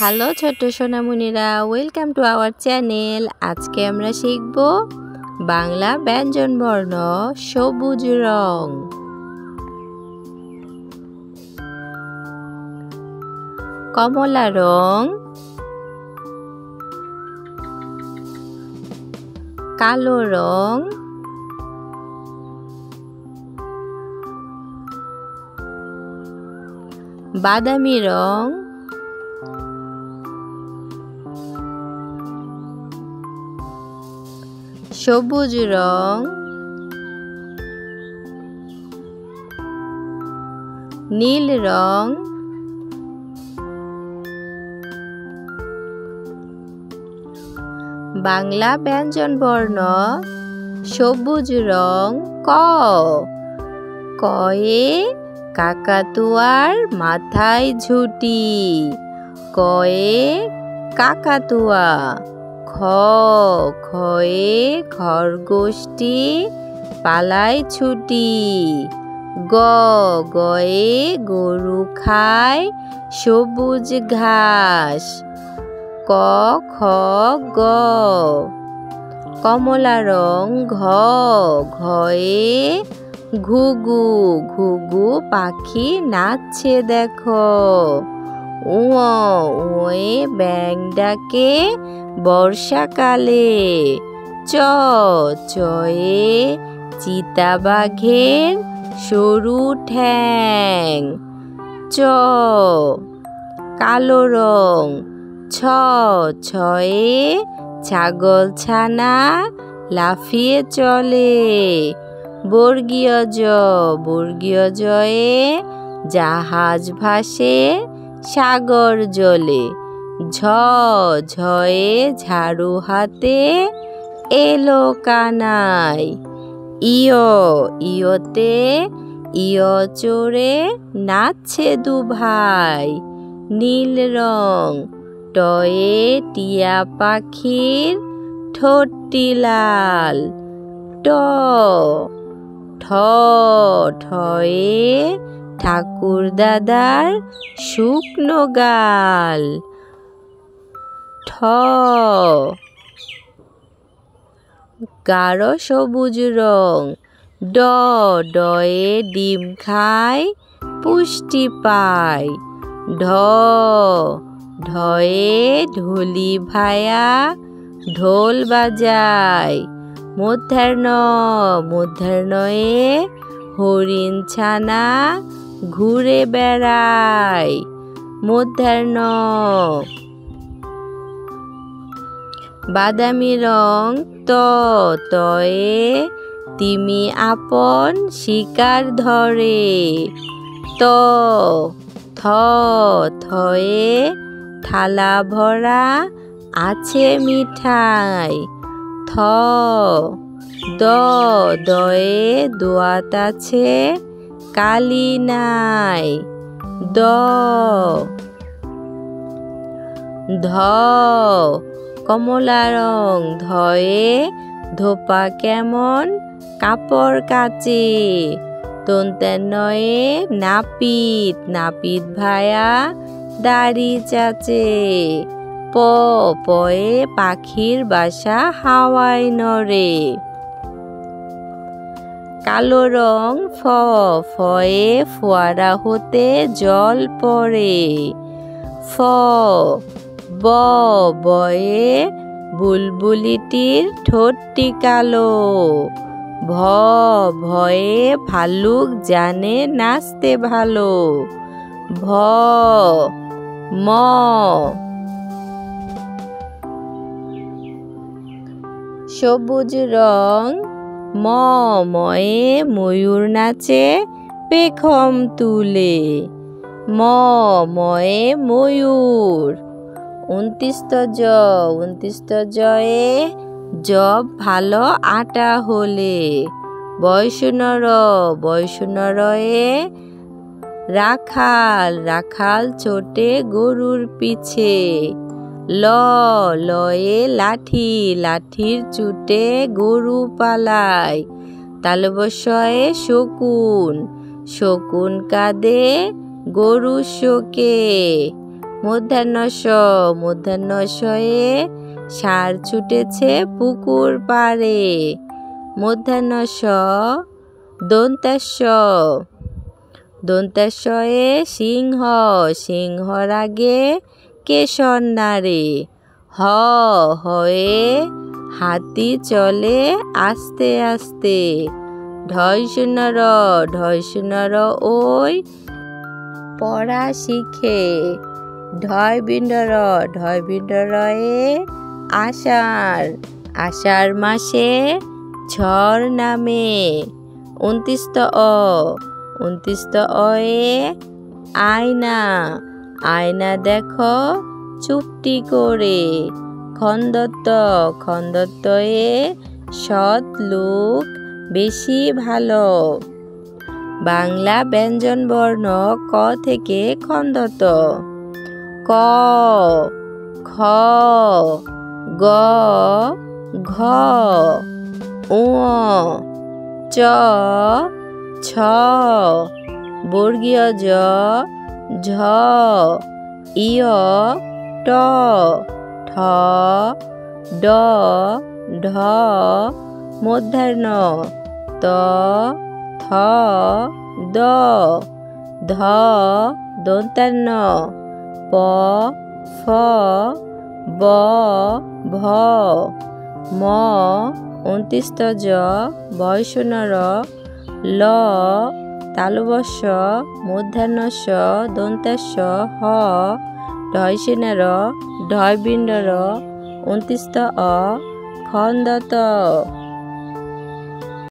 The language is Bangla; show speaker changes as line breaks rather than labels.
হ্যালো ছোট্ট সোনামণিরা, ওয়েলকাম টু আওয়ার চ্যানেল। আজকে আমরা শিখব বাংলা ব্যঞ্জনবর্ণ সবুজ রং। কমলা রং, কালো রং, বাদামি রং, সবুজ রং, নীল রং, বাংলা ব্যঞ্জনবর্ণ সবুজ রং। ক, কয়ে কাকাতুয়ার মাথায় ঝুঁটি, কয়ে কাকাতুয়া। খ, খয়ে খরগোশটি পালায় ছুটি, গ, গয়ে গরু খায় সবুজ ঘাস। ক, খ, গ, কমলা রং। ঘ, ঘয়ে ঘুঘু, ঘুঘু পাখি নাচছে দেখো। উ, উয়ে ব্যাঙ ডাকে বর্ষাকালে। চ, চয়ে চিতাবাঘের সরু ঠ্যাং। চ, কালো রং। ছ, ছয়ে ছাগলছানা লাফিয়ে চলে। বর্গীয় জ, বর্গীয় জয়ে জাহাজ ভাসে সাগর জলে। ঝ, ঝয়ে ঝাড়ু হাতে এলো কানাই। ইয়, ইয়তে ইয় চড়ে নাচছে দুভাই। নীল রং। টয়ে টিয়া পাখির ঠোঁটটি লাল। ট, ঠ, ঠয়ে ঠাকুর দাদার শুকনো গাল। ঠ, গাঢ় সবুজ রং। ড, ডয়ে ডিম খায় পুষ্টি পায়। ঢ, ঢয়ে ঢোলি ভায়া ঢোল বাজায়। মূর্ধন্য, মূর্ধন্যয়ে হরিণ ছানা ঘুরে বেড়ায়। মূর্ধন্য। বাদামি রং। ত, তয়ে তিমি আপন শিকার ধরে। ত, থ, থয়ে থালা ভরা আছে মিঠাই। থ, দ, দয়ে দোয়াত আছে কালি নাই। দ, ধ, কমলা রং। ধয়ে ধোপা কেমন কাপড় কাচে। দন্তেনয়ে নাপিত, নাপিত ভায়া দাড়ি চাচে। প, পয়ে পাখির বাসা হাওয়ায় নড়ে। কালো রং। ফ, ফয়ে ফোয়ারা হতে জল পড়ে। ফ, ব, বয়ে বুলবুলিটির ঠোঁটটি কালো। ভ, ভয়ে ভাল্লুক জানে নাচতে ভালো। ভ, ম, সবুজ রং। ম, ময়ে ময়ূর নাচে পেখম তুলে। ম, ময়ে ময়ূর। ২৯ জ, ২৯ জয়ে জব ভালো আটা হলে। বয়সুনর, বয়সুনরয়ে রাখাল, রাখাল ছোটে গরুর পিছে। ল, লয়ে লাঠি, লাঠির চুটে গরু পালায়। তালবস্যয়ে শকুন, শকুন কাঁদে গরু শোকে। মূর্ধন্য ষ, মূর্ধন্য ষয়ে ষাঁড় ছুটেছে পুকুর পাড়ে। মূর্ধন্য ষ, দন্তেশ্ব, দন্তেশ্বয়ে সিংহ, সিংহর আগে কেশর নাড়ে। হ, হয়ে হাতি চলে আস্তে আস্তে। ঢয় শূন্য র, ঢয় শূন্য র ওই পড়া শিখে। ঢয় বিন্দ র, ঢয় বিন্দ রয়ে আষাঢ়, আষাঢ় মাসে ঝড় নামে। ২৯ অ, ২৯ অয়ে আয়না, আয়না দেখো চুপটি করে। খন্দত্ব, খন্দত্বয়ে সৎ লোক বেশি ভালো। বাংলা ব্যঞ্জনবর্ণ ক থেকে খন্দত। ক, খ, গ, ঘ, ঙ, চ, ছ, বর্গীয় জ, ঝ, ইয়, ট, ঠ, ড, ঢ, মূর্ধন্য ত, থ, দ, ধ, দন্তান্ন প, ফ, ব, ভ, ম, ২৯ জ, বয় শূন্য র, ল, তালবস্য, মূর্ধন্য ষ, দন্তেশ্ব, হ, ঢয় শূন্য র, ঢয় বিন্দ র, ২৯ অ, খন্দত।